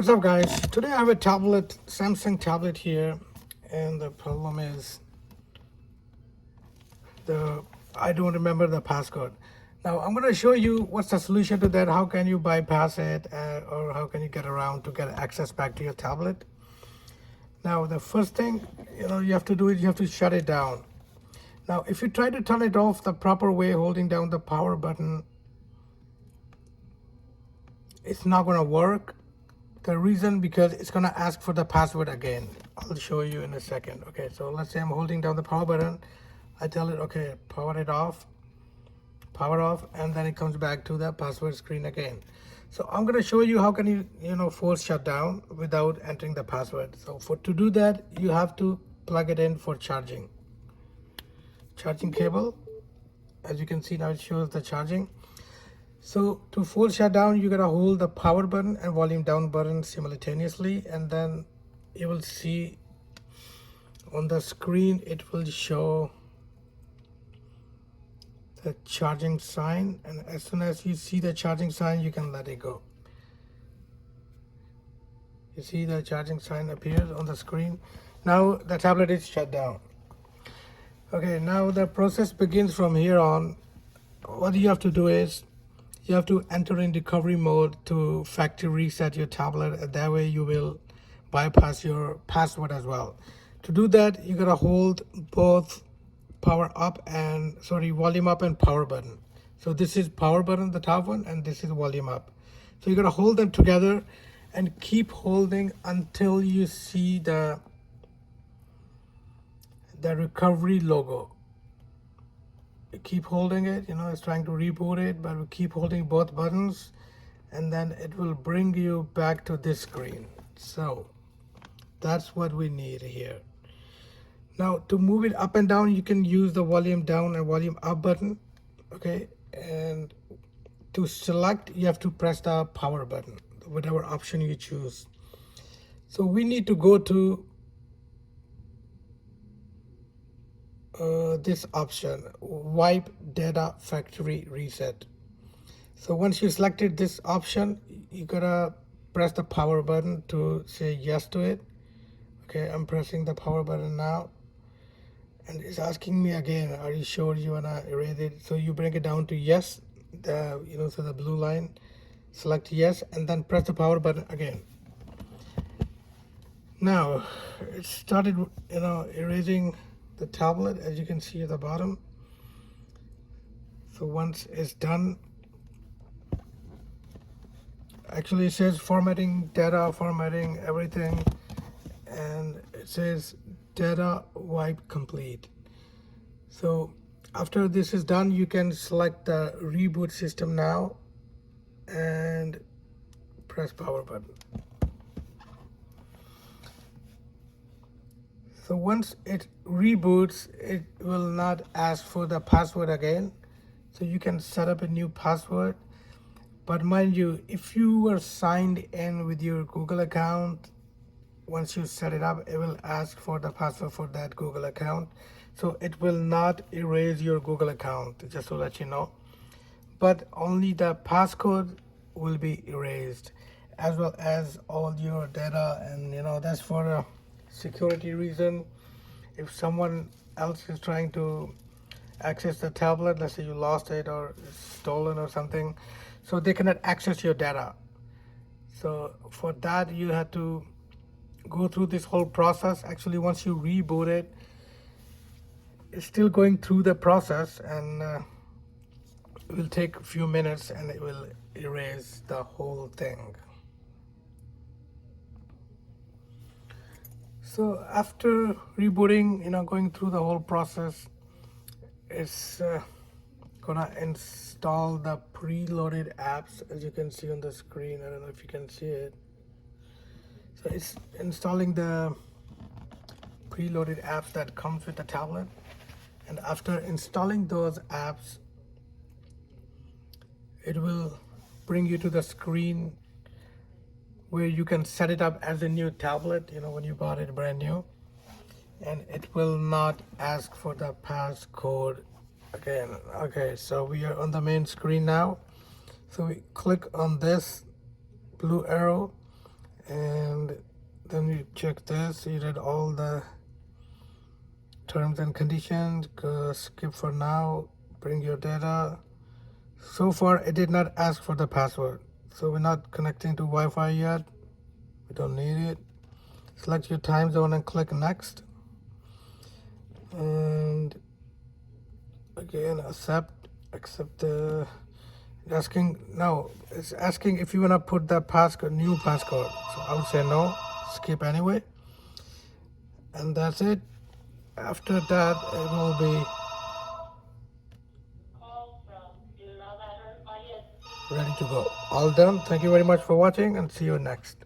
What's up, guys? Today I have a tablet, Samsung tablet here, and the problem is I don't remember the passcode. Now I'm going to show you what's the solution to that. How can you bypass it, or how can you get around to get access back to your tablet? Now the first thing you have to do is you have to shut it down. Now if you try to turn it off the proper way, holding down the power button, it's not going to work. The reason, because it's going to ask for the password again. I'll show you in a second. Okay, so let's say I'm holding down the power button. I tell it, okay, power off, and then it comes back to the password screen again. So I'm going to show you how can you force shut down without entering the password. So to do that, you have to plug it in for charging cable. As you can see now, it shows the charging. So to force shut down, you gotta hold the power button and volume down button simultaneously, and then you will see on the screen it will show the charging sign, and as soon as you see the charging sign, you can let it go. You see the charging sign appears on the screen. Now the tablet is shut down. Okay, now the process begins from here on. What you have to do is you have to enter in recovery mode to factory reset your tablet, and that way you will bypass your password as well. To do that, you gotta hold both volume up and power button. So this is power button, the top one, and this is volume up. So you gotta hold them together and keep holding until you see the recovery logo. You keep holding it, it's trying to reboot it, but we keep holding both buttons, and then it will bring you back to this screen. So that's what we need here. Now to move it up and down, you can use the volume down and volume up button. Okay, and to select, you have to press the power button, whatever option you choose. So we need to go to this option, wipe data factory reset. So once you selected this option, you gotta press the power button to say yes to it. Okay, I'm pressing the power button now, and it's asking me again, are you sure you wanna erase it? So you bring it down to yes, so the blue line, select yes, and then press the power button again. Now it started erasing the tablet, as you can see at the bottom. So once it's done, actually it says formatting data, formatting everything, and it says data wipe complete. So after this is done, you can select the reboot system now and press power button. So once it reboots, it will not ask for the password again. So you can set up a new password. But mind you, if you were signed in with your Google account, once you set it up, it will ask for the password for that Google account. So it will not erase your Google account, just to let you know. But only the passcode will be erased, as well as all your data, and that's for a security reason. If someone else is trying to access the tablet, let's say you lost it or it's stolen or something, so they cannot access your data. So for that, you have to go through this whole process. Actually, once you reboot it, it's still going through the process, and it will take a few minutes, and it will erase the whole thing. So after rebooting, going through the whole process, it's gonna install the preloaded apps, as you can see on the screen. I don't know if you can see it. So it's installing the preloaded apps that comes with the tablet, and after installing those apps, it will bring you to the screen where you can set it up as a new tablet, when you bought it brand new, and it will not ask for the passcode again. Okay, so we are on the main screen now. So we click on this blue arrow, and then you check this. You read all the terms and conditions. Go skip for now. Bring your data. So far it did not ask for the password, so we're not connecting to Wi-Fi yet. We don't need it. Select your time zone and click next, and again accept the asking. Now it's asking if you want to put the passcode, new passcode, so I would say no, skip anyway, and that's it. After that it will be ready to go. All done. Thank you very much for watching, and see you next.